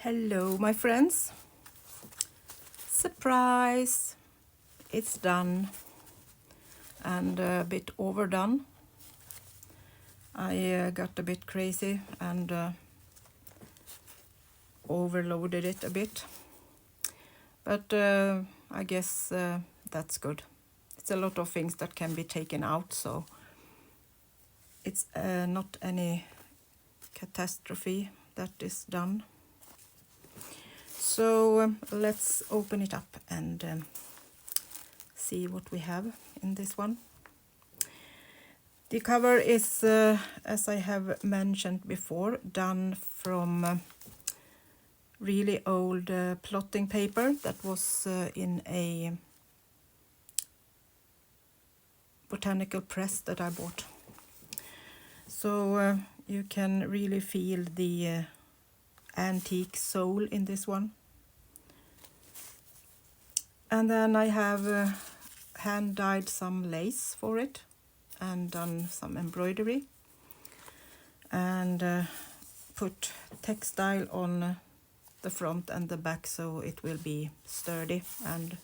Hello my friends, surprise, it's done and a bit overdone. I got a bit crazy and overloaded it a bit, but I guess that's good. It's a lot of things that can be taken out, so it's not any catastrophe that is done. So let's open it up and see what we have in this one. The cover is, as I have mentioned before, done from really old plotting paper that was in a botanical press that I bought. So you can really feel the antique soul in this one. And then I have hand dyed some lace for it and done some embroidery and put textile on the front and the back so it will be sturdy and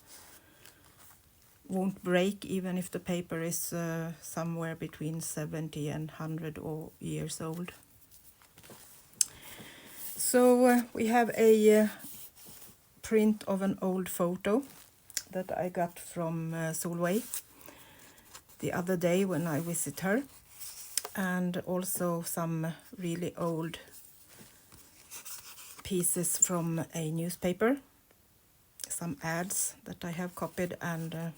won't break even if the paper is somewhere between 70 and 100 years old. So we have a print of an old photo that I got from Solveig the other day when I visit her, and also some really old pieces from a newspaper, some ads that I have copied and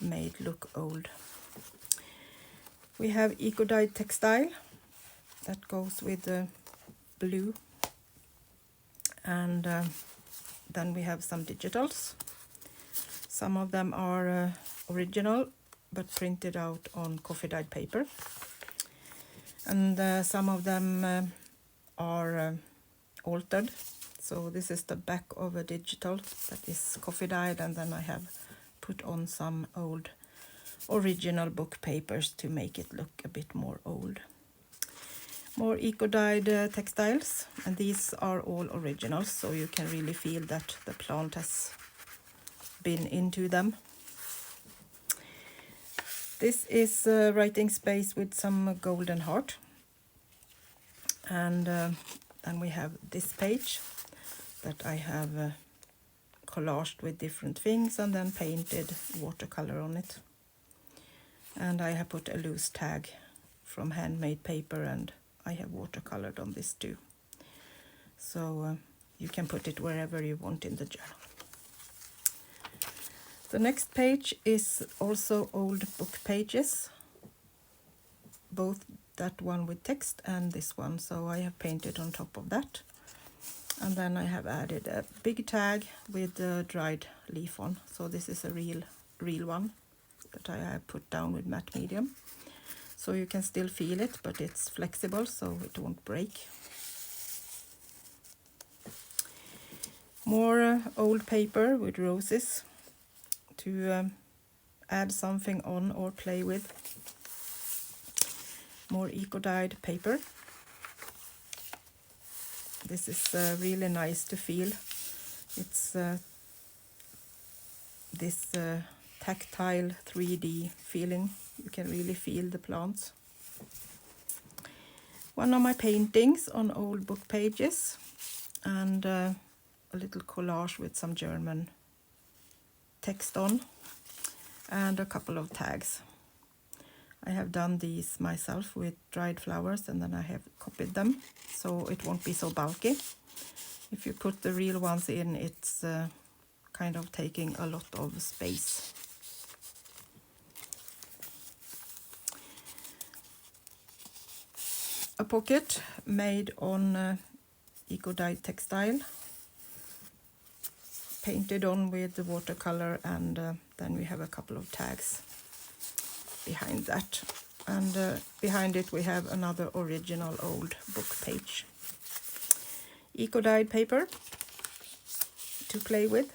made look old. We have eco-dyed textile that goes with the blue, and then we have some digitals. Some of them are original but printed out on coffee dyed paper, and some of them are altered. So this is the back of a digital that is coffee dyed, and then I have put on some old original book papers to make it look a bit more old. More eco-dyed textiles, and these are all originals, so you can really feel that the plant has been into them. This is writing space with some golden heart, and then we have this page that I have collaged with different things and then painted watercolor on it. And I have put a loose tag from handmade paper, and I have watercolored on this too. So you can put it wherever you want in the journal. The next page is also old book pages, both that one with text and this one, so I have painted on top of that. And then I have added a big tag with a dried leaf on, so this is a real one that I have put down with matte medium. So you can still feel it, but it's flexible so it won't break. More old paper with roses to add something on or play with. More eco-dyed paper. This is really nice to feel. It's this tactile 3D feeling. You can really feel the plants. One of my paintings on old book pages, and a little collage with some German text on, and a couple of tags. I have done these myself with dried flowers, and then I have copied them so it won't be so bulky. If you put the real ones in, it's kind of taking a lot of space. A pocket made on eco-dyed textile, painted on with the watercolor, and then we have a couple of tags behind that, and behind it we have another original old book page. Eco-dyed paper to play with.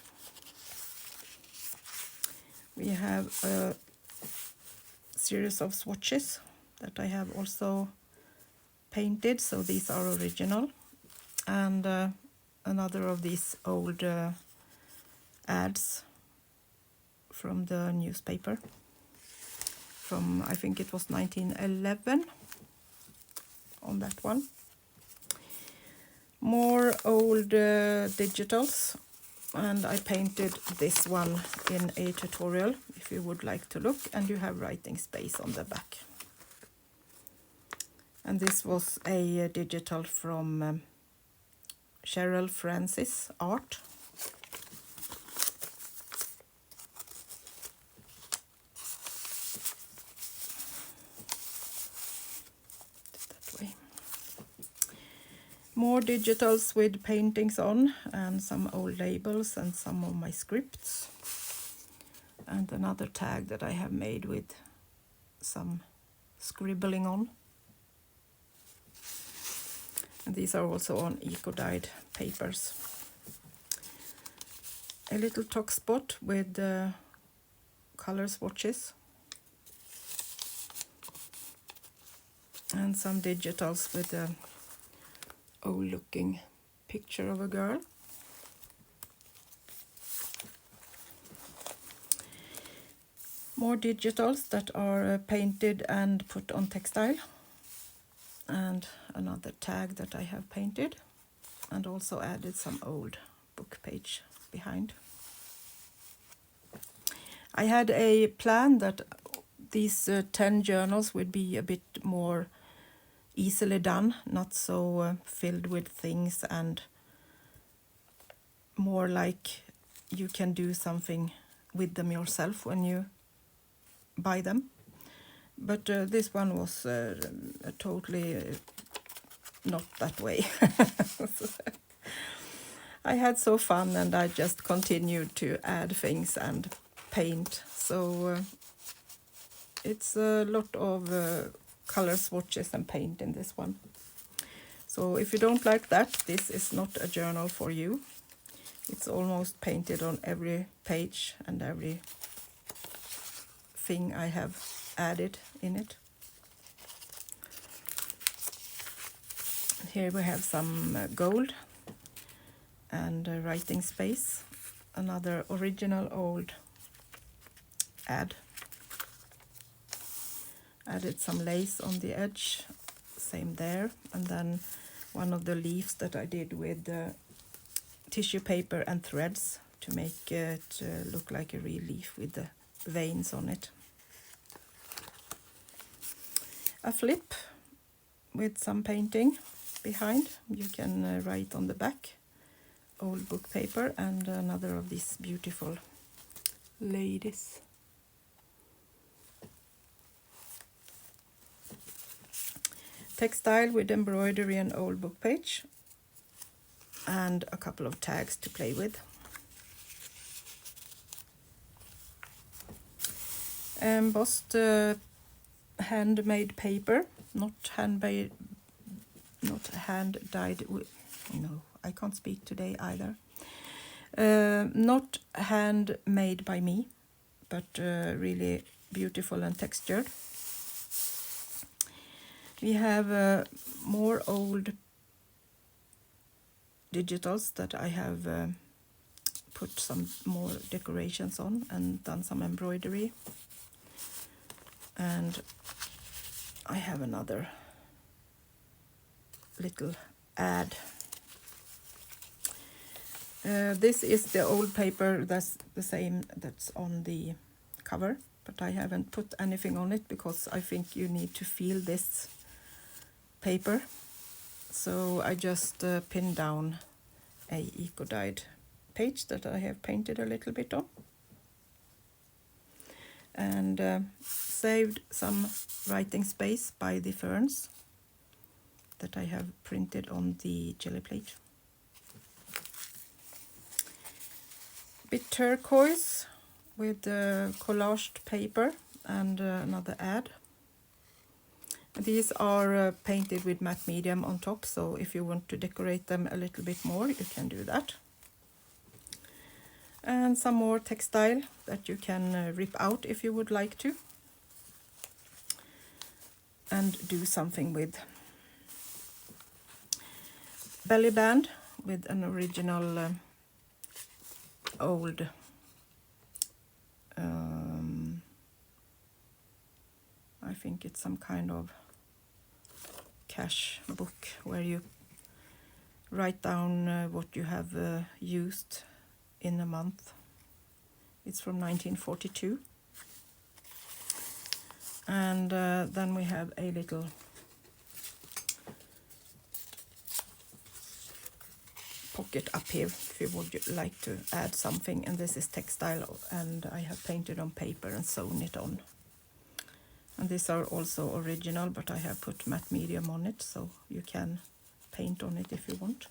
We have a series of swatches that I have also painted, so these are original, and another of these old ads from the newspaper from, I think it was 1911 on that one. More old digitals, and I painted this one in a tutorial if you would like to look, and you have writing space on the back. And this was a digital from Cheryl Francis Art. That way. More digitals with paintings on, and some old labels and some of my scripts. And another tag that I have made with some scribbling on. And these are also on eco-dyed papers. A little talk spot with color swatches. And some digitals with a old looking picture of a girl. More digitals that are painted and put on textile. And another tag that I have painted, and also added some old book page behind. I had a plan that these 10 journals would be a bit more easily done, not so filled with things, and more like you can do something with them yourself when you buy them. But this one was totally not that way. I had so fun, and I just continued to add things and paint. So it's a lot of color swatches and paint in this one. So if you don't like that, this is not a journal for you. It's almost painted on every page and every thing I have added in it. Here we have some gold and writing space. Another original old ad. Added some lace on the edge, same there, and then one of the leaves that I did with tissue paper and threads to make it look like a real leaf with the veins on it. A flip with some painting behind. You can write on the back. Old book paper, and another of these beautiful ladies. Textile with embroidery and old book page, and a couple of tags to play with. Embossed handmade paper, not hand-dyed. No, I can't speak today either. Not handmade by me, but really beautiful and textured. We have more old digitals that I have put some more decorations on and done some embroidery. And I have another little ad. This is the old paper that's the same that's on the cover, but I haven't put anything on it because I think you need to feel this paper. So I just pinned down a eco-dyed page that I have painted a little bit on. And saved some writing space by the ferns that I have printed on the jelly plate. Bit turquoise with collaged paper and another ad. These are painted with matte medium on top, so if you want to decorate them a little bit more, you can do that. And some more textile that you can rip out if you would like to, and do something with. belly band with an original old I think it's some kind of cash book where you write down what you have used in a month. It's from 1942. And then we have a little pocket up here if you would like to add something, and this is textile and I have painted on paper and sewn it on. And these are also original, but I have put matte medium on it, so you can paint on it if you want.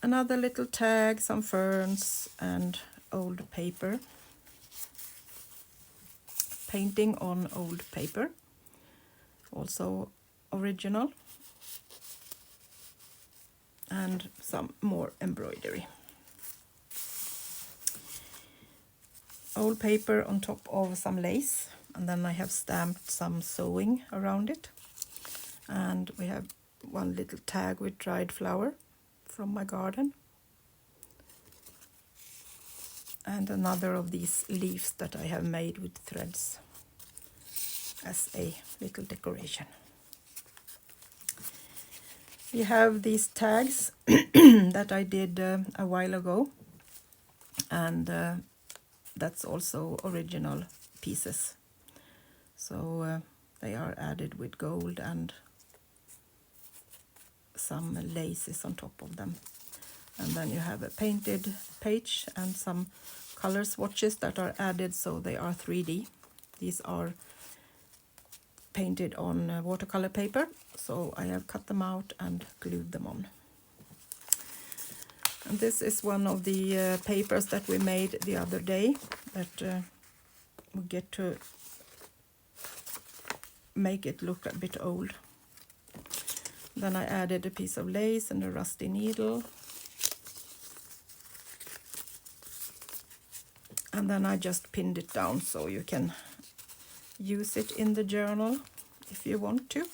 Another little tag, some ferns and old paper. Painting on old paper, also original. And some more embroidery. Old paper on top of some lace, and then I have stamped some sewing around it. And we have one little tag with dried flower from my garden. And another of these leaves that I have made with threads as a little decoration. We have these tags that I did a while ago, and that's also original pieces. So they are added with gold and some laces on top of them. And then you have a painted page and some color swatches that are added, so they are 3D. These are painted on watercolor paper, so I have cut them out and glued them on. And this is one of the papers that we made the other day that we get to make it look a bit old. Then I added a piece of lace and a rusty needle. And then I just pinned it down so you can use it in the journal if you want to.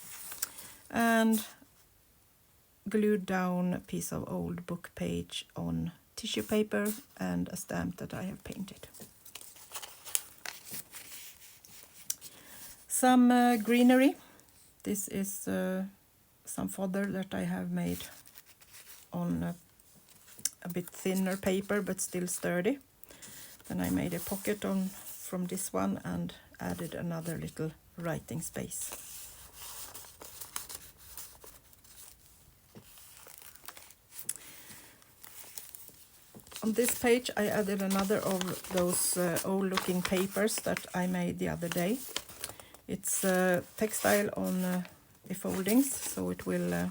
And glued down a piece of old book page on tissue paper and a stamp that I have painted. Some greenery. This is some fodder that I have made on a bit thinner paper but still sturdy. Then I made a pocket on from this one and added another little writing space. On this page I added another of those old looking papers that I made the other day. It's textile on the foldings, so it will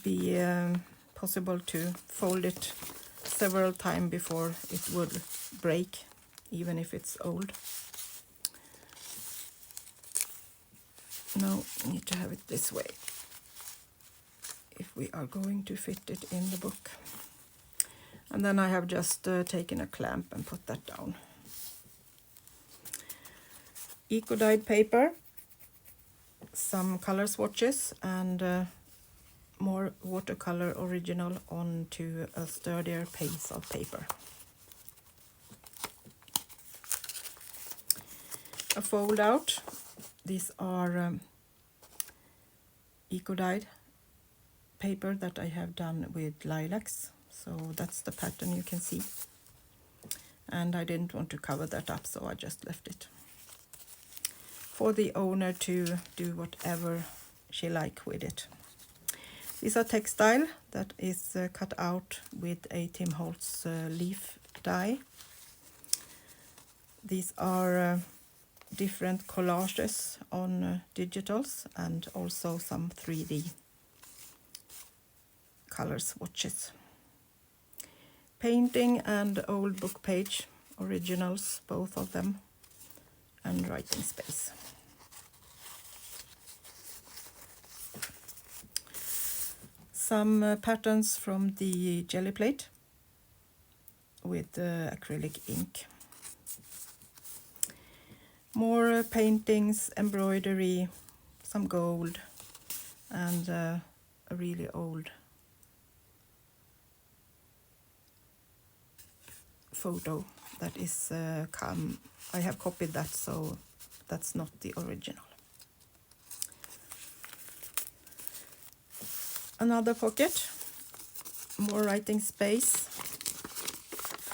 be possible to fold it several times before it would break, even if it's old. Now we need to have it this way if we are going to fit it in the book. And then I have just taken a clamp and put that down. Eco-dyed paper, some color swatches, and more watercolor original onto a sturdier piece of paper. A fold out. These are eco-dyed paper that I have done with lilacs, so that's the pattern you can see. And I didn't want to cover that up, so I just left it for the owner to do whatever she likes with it. These are textile that is cut out with a Tim Holtz leaf die. These are different collages on digitals and also some 3D color swatches. Painting and old book page, originals, both of them, and writing space. Some patterns from the jelly plate with acrylic ink. More paintings, embroidery, some gold, and a really old photo that is I have copied that, so that's not the original. Another pocket, more writing space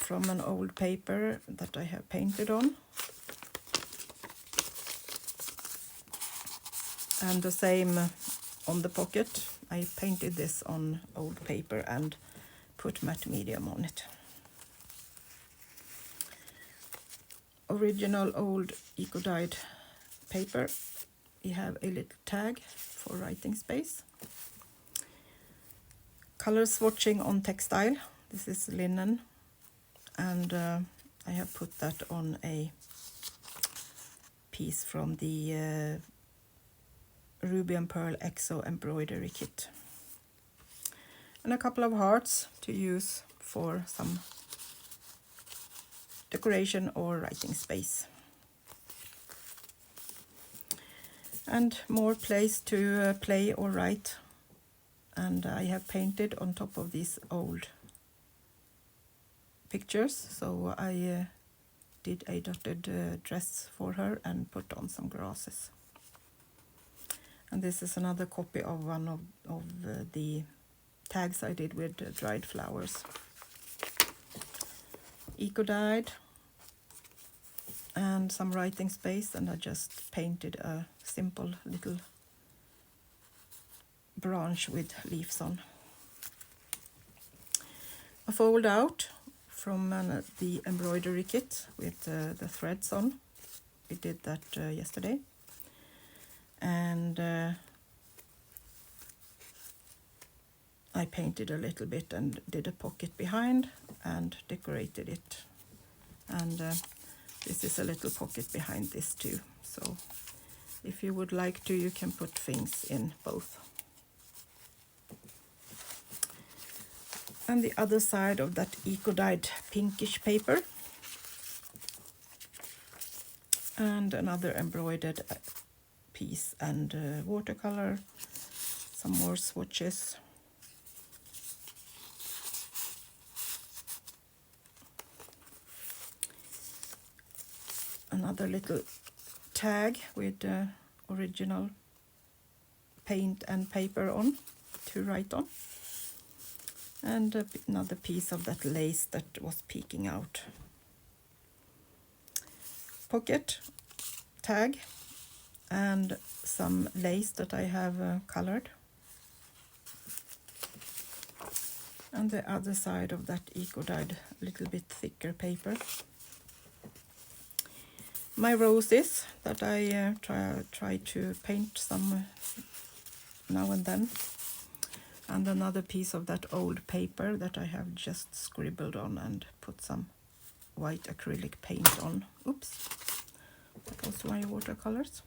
from an old paper that I have painted on. And the same on the pocket. I painted this on old paper and put matte medium on it. Original old eco-dyed paper. We have a little tag for writing space. Color swatching on textile. This is linen, and I have put that on a piece from the Ruby and Pearl Exo embroidery kit. And a couple of hearts to use for some decoration or writing space. And more place to play or write. And I have painted on top of these old pictures, so I did a dotted dress for her and put on some grasses. And this is another copy of one of the tags I did with dried flowers. Eco-dyed and some writing space, and I just painted a simple little branch with leaves on. A fold out from the embroidery kit with the threads on. We did that yesterday. And I painted a little bit and did a pocket behind and decorated it. And this is a little pocket behind this too. So if you would like to, you can put things in both. And the other side of that eco-dyed pinkish paper. And another embroidered piece and watercolor, some more swatches. Another little tag with original paint and paper on to write on. And another piece of that lace that was peeking out. Pocket, tag, and some lace that I have colored. And the other side of that eco-dyed, little bit thicker paper. My roses that I try to paint some now and then. And another piece of that old paper that I have just scribbled on and put some white acrylic paint on. Oops, that was my watercolors.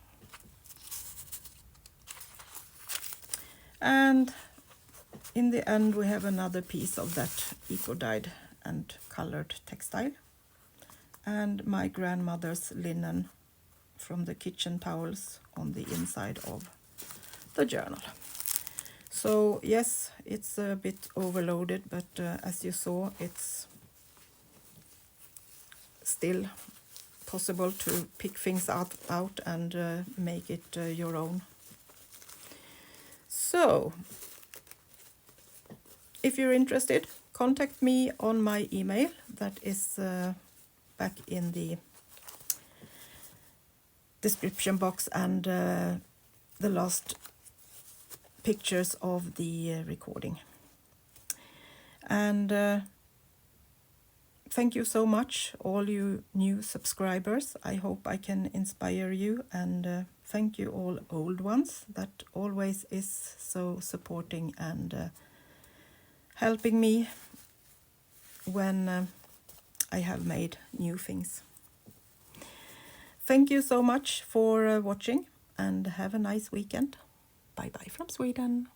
And in the end we have another piece of that eco-dyed and colored textile. And my grandmother's linen from the kitchen towels on the inside of the journal. So yes, it's a bit overloaded, but as you saw, it's still possible to pick things out and make it your own. So if you're interested, contact me on my email that is back in the description box and the last pictures of the recording. And thank you so much, all you new subscribers. I hope I can inspire you, and thank you all old ones that always is so supporting and helping me when I have made new things. Thank you so much for watching, and have a nice weekend. Bye bye from Sweden.